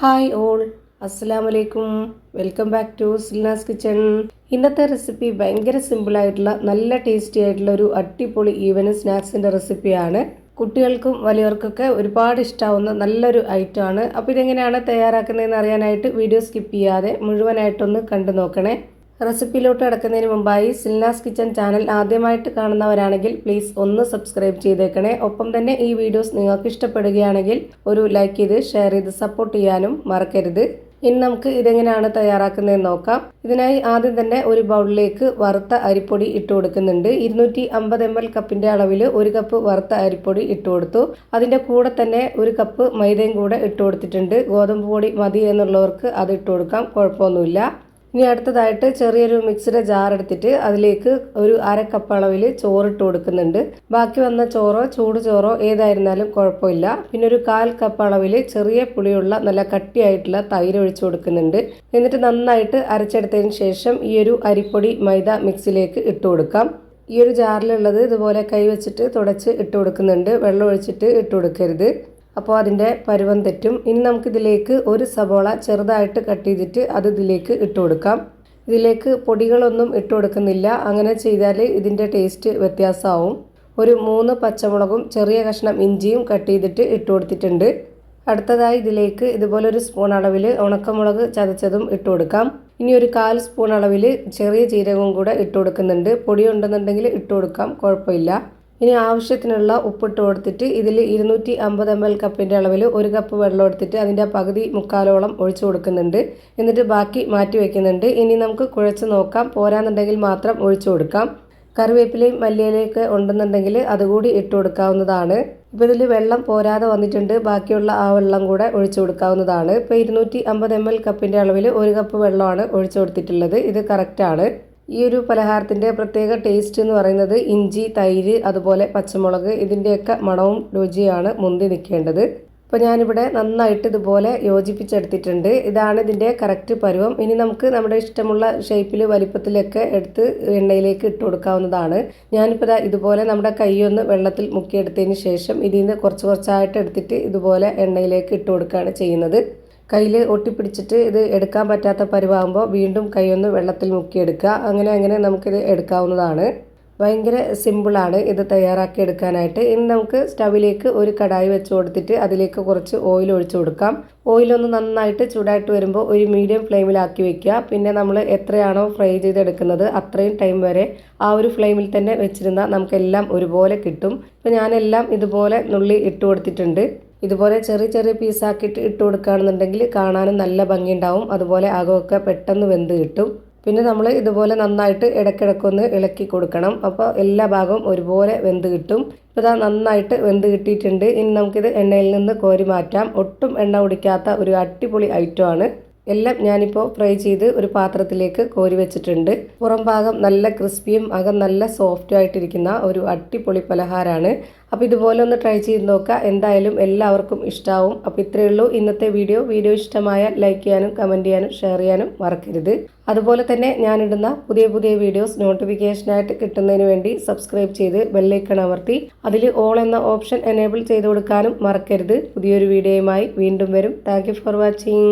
Hi all, അസ്സലാമലൈക്കും. Welcome back to Silna's kitchen. ഇന്നത്തെ recipe ഭയങ്കര സിമ്പിളായിട്ടുള്ള നല്ല ടേസ്റ്റി ആയിട്ടുള്ള ഒരു അടിപൊളി ഈവനിങ് സ്നാക്സിൻ്റെ റെസിപ്പിയാണ്. കുട്ടികൾക്കും വലിയവർക്കൊക്കെ ഒരുപാട് ഇഷ്ടമാവുന്ന നല്ലൊരു ഐറ്റമാണ്. അപ്പോൾ ഇതെങ്ങനെയാണ് തയ്യാറാക്കുന്നതെന്ന് അറിയാനായിട്ട് വീഡിയോ സ്കിപ്പ് ചെയ്യാതെ മുഴുവനായിട്ടൊന്ന് കണ്ടു നോക്കണേ. റെസിപ്പിയിലോട്ട് കിടക്കുന്നതിന് മുമ്പായി സിൽനാസ് കിച്ചൺ ചാനൽ ആദ്യമായിട്ട് കാണുന്നവരാണെങ്കിൽ പ്ലീസ് ഒന്ന് സബ്സ്ക്രൈബ് ചെയ്തേക്കണേ. ഒപ്പം തന്നെ ഈ വീഡിയോസ് നിങ്ങൾക്ക് ഇഷ്ടപ്പെടുകയാണെങ്കിൽ ഒരു ലൈക്ക് ചെയ്ത് ഷെയർ ചെയ്ത് സപ്പോർട്ട് ചെയ്യാനും മറക്കരുത്. ഇനി നമുക്ക് ഇതെങ്ങനെയാണ് തയ്യാറാക്കുന്നതെന്ന് നോക്കാം. ഇതിനായി ആദ്യം തന്നെ ഒരു ബൗളിലേക്ക് വറുത്ത അരിപ്പൊടി ഇട്ട് കൊടുക്കുന്നുണ്ട്. 250 ml കപ്പിൻ്റെ അളവിൽ 1 കപ്പ് വറുത്ത അരിപ്പൊടി ഇട്ട് കൊടുത്തു. അതിൻ്റെ കൂടെ തന്നെ 1 കപ്പ് മൈദയും കൂടെ ഇട്ട് കൊടുത്തിട്ടുണ്ട്. ഗോതമ്പ് പൊടി മതി എന്നുള്ളവർക്ക് അത് ഇട്ട് കൊടുക്കാം, കുഴപ്പമൊന്നുമില്ല. ഇനി അടുത്തതായിട്ട് ചെറിയൊരു മിക്സിയുടെ ജാർ എടുത്തിട്ട് അതിലേക്ക് ഒരു 1/2 കപ്പ് അളവിൽ ചോറിട്ട് കൊടുക്കുന്നുണ്ട്. ബാക്കി വന്ന ചോറോ ചൂട് ചോറോ ഏതായിരുന്നാലും കുഴപ്പമില്ല. പിന്നെ ഒരു 1/4 കപ്പ് അളവിൽ ചെറിയ പുളിയുള്ള നല്ല കട്ടിയായിട്ടുള്ള തൈര് ഒഴിച്ചു കൊടുക്കുന്നുണ്ട്. എന്നിട്ട് നന്നായിട്ട് അരച്ചെടുത്തതിന് ശേഷം ഈ ഒരു അരിപ്പൊടി മൈദ മിക്സിലേക്ക് ഇട്ട് കൊടുക്കാം. ഈ ഒരു ജാറിലുള്ളത് ഇതുപോലെ കൈ വെച്ചിട്ട് തുടച്ച് ഇട്ട് കൊടുക്കുന്നുണ്ട്. വെള്ളം ഒഴിച്ചിട്ട് ഇട്ട് കൊടുക്കരുത്, അപ്പോൾ അതിൻ്റെ പരുവം തെറ്റും. ഇനി നമുക്കിതിലേക്ക് ഒരു സവോള ചെറുതായിട്ട് കട്ട് ചെയ്തിട്ട് അത് ഇതിലേക്ക് ഇട്ട് കൊടുക്കാം. ഇതിലേക്ക് പൊടികളൊന്നും ഇട്ട് കൊടുക്കുന്നില്ല, അങ്ങനെ ചെയ്താൽ ഇതിൻ്റെ ടേസ്റ്റ് വ്യത്യാസമാവും. ഒരു 3 പച്ചമുളകും ചെറിയ കഷ്ണം ഇഞ്ചിയും കട്ട് ചെയ്തിട്ട് ഇട്ട് കൊടുത്തിട്ടുണ്ട്. അടുത്തതായി ഇതിലേക്ക് ഇതുപോലൊരു സ്പൂൺ അളവിൽ ഉണക്കമുളക് ചതച്ചതും ഇട്ട് കൊടുക്കാം. ഇനി ഒരു 1/4 സ്പൂൺ അളവിൽ ചെറിയ ജീരകവും കൂടെ ഇട്ട് കൊടുക്കുന്നുണ്ട്. പൊടി ഉണ്ടെന്നുണ്ടെങ്കിൽ ഇട്ട് കൊടുക്കാം, കുഴപ്പമില്ല. ഇനി ആവശ്യത്തിനുള്ള ഉപ്പിട്ട് കൊടുത്തിട്ട് ഇതിൽ 250 ml കപ്പിൻ്റെ അളവിൽ 1 കപ്പ് വെള്ളം എടുത്തിട്ട് അതിൻ്റെ പകുതി മുക്കാലോളം ഒഴിച്ചു കൊടുക്കുന്നുണ്ട്. എന്നിട്ട് ബാക്കി മാറ്റി വയ്ക്കുന്നുണ്ട്. ഇനി നമുക്ക് കുഴച്ച് നോക്കാം, പോരാന്നുണ്ടെങ്കിൽ മാത്രം ഒഴിച്ചു കൊടുക്കാം. കറിവേപ്പിലയും മല്ലിയിലയൊക്കെ ഉണ്ടെന്നുണ്ടെങ്കിൽ അതുകൂടി ഇട്ട് കൊടുക്കാവുന്നതാണ്. ഇപ്പോൾ ഇതിൽ വെള്ളം പോരാതെ വന്നിട്ടുണ്ട്, ബാക്കിയുള്ള ആ വെള്ളം കൂടെ ഒഴിച്ചു കൊടുക്കാവുന്നതാണ്. ഇപ്പോൾ 250 ml കപ്പിൻ്റെ അളവിൽ 1 കപ്പ് വെള്ളമാണ് ഒഴിച്ചു കൊടുത്തിട്ടുള്ളത്. ഇത് കറക്റ്റാണ്. ഈ ഒരു പലഹാരത്തിൻ്റെ പ്രത്യേക ടേസ്റ്റ് എന്ന് പറയുന്നത് ഇഞ്ചി, തൈര്, അതുപോലെ പച്ചമുളക്, ഇതിൻ്റെയൊക്കെ മണവും രുചിയാണ് മുന്തി നിൽക്കേണ്ടത്. അപ്പോൾ ഞാനിവിടെ നന്നായിട്ട് ഇതുപോലെ യോജിപ്പിച്ചെടുത്തിട്ടുണ്ട്. ഇതാണ് ഇതിൻ്റെ കറക്റ്റ് പരുവം. ഇനി നമുക്ക് നമ്മുടെ ഇഷ്ടമുള്ള ഷേപ്പിൽ വലിപ്പത്തിലൊക്കെ എടുത്ത് എണ്ണയിലേക്ക് ഇട്ട് കൊടുക്കാവുന്നതാണ്. ഞാനിപ്പോൾ ഇതുപോലെ നമ്മുടെ കൈയൊന്ന് വെള്ളത്തിൽ മുക്കിയെടുത്തതിന് ശേഷം ഇതിൽ നിന്ന് കുറച്ചായിട്ട് എടുത്തിട്ട് ഇതുപോലെ എണ്ണയിലേക്ക് ഇട്ട് കൊടുക്കുകയാണ് ചെയ്യുന്നത്. കയ്യിൽ ഒട്ടിപ്പിടിച്ചിട്ട് ഇത് എടുക്കാൻ പറ്റാത്ത പരുവാകുമ്പോൾ വീണ്ടും കൈയൊന്ന് വെള്ളത്തിൽ മുക്കിയെടുക്കുക. അങ്ങനെ നമുക്കിത് എടുക്കാവുന്നതാണ്. ഭയങ്കര സിമ്പിളാണ് ഇത് തയ്യാറാക്കി എടുക്കാനായിട്ട്. ഇനി നമുക്ക് സ്റ്റവിലേക്ക് ഒരു കടായി വെച്ച് കൊടുത്തിട്ട് അതിലേക്ക് കുറച്ച് ഓയിൽ ഒഴിച്ചു കൊടുക്കാം. ഓയിലൊന്ന് നന്നായിട്ട് ചൂടായിട്ട് വരുമ്പോൾ ഒരു മീഡിയം ഫ്ലെയിമിലാക്കി വെക്കുക. പിന്നെ നമ്മൾ എത്രയാണോ ഫ്രൈ ചെയ്തെടുക്കുന്നത് അത്രയും ടൈം വരെ ആ ഒരു ഫ്ലെയിമിൽ തന്നെ വെച്ചിരുന്നാൽ നമുക്കെല്ലാം ഒരുപോലെ കിട്ടും. ഇപ്പോൾ ഞാനെല്ലാം ഇതുപോലെ നുള്ളി ഇട്ട് കൊടുത്തിട്ടുണ്ട്. ഇതുപോലെ ചെറിയ പീസാക്കിയിട്ട് ഇട്ട് കൊടുക്കുകയാണെന്നുണ്ടെങ്കിൽ കാണാനും നല്ല ഭംഗിയുണ്ടാവും. അതുപോലെ അകമൊക്കെ പെട്ടെന്ന് വെന്ത് കിട്ടും. പിന്നെ നമ്മൾ ഇതുപോലെ നന്നായിട്ട് ഇടയ്ക്കിടയ്ക്കൊന്ന് ഇളക്കി കൊടുക്കണം. അപ്പോൾ എല്ലാ ഭാഗവും ഒരുപോലെ വെന്ത് കിട്ടും. ഇപ്പോൾ ഇതാ നന്നായിട്ട് വെന്ത് കിട്ടിയിട്ടുണ്ട്. ഇനി നമുക്കിത് എണ്ണയിൽ നിന്ന് കോരി മാറ്റാം. ഒട്ടും എണ്ണ കുടിക്കാത്ത ഒരു അടിപൊളി ഐറ്റമാണ്. എല്ലാം ഞാനിപ്പോൾ ഫ്രൈ ചെയ്ത് ഒരു പാത്രത്തിലേക്ക് കോരി വെച്ചിട്ടുണ്ട്. പുറം ഭാഗം നല്ല ക്രിസ്പിയും അകം നല്ല സോഫ്റ്റും ആയിട്ടിരിക്കുന്ന ഒരു അടിപൊളി പലഹാരമാണ്. അപ്പോൾ ഇതുപോലെ ഒന്ന് ട്രൈ ചെയ്ത് നോക്കുക, എന്തായാലും എല്ലാവർക്കും ഇഷ്ടമാവും. അപ്പോൾ ഇത്രയേ ഉള്ളൂ ഇന്നത്തെ വീഡിയോ ഇഷ്ടമായാൽ ലൈക്ക് ചെയ്യാനും കമൻറ്റ് ചെയ്യാനും ഷെയർ ചെയ്യാനും മറക്കരുത്. അതുപോലെ തന്നെ ഞാനിടുന്ന പുതിയ വീഡിയോസ് നോട്ടിഫിക്കേഷനായിട്ട് കിട്ടുന്നതിന് വേണ്ടി സബ്സ്ക്രൈബ് ചെയ്ത് ബെല്ലൈക്കൺ അമർത്തി അതിൽ ഓൾ എന്ന ഓപ്ഷൻ എനേബിൾ ചെയ്ത് കൊടുക്കാനും മറക്കരുത്. പുതിയൊരു വീഡിയോയുമായി വീണ്ടും വരും. Thank you for watching.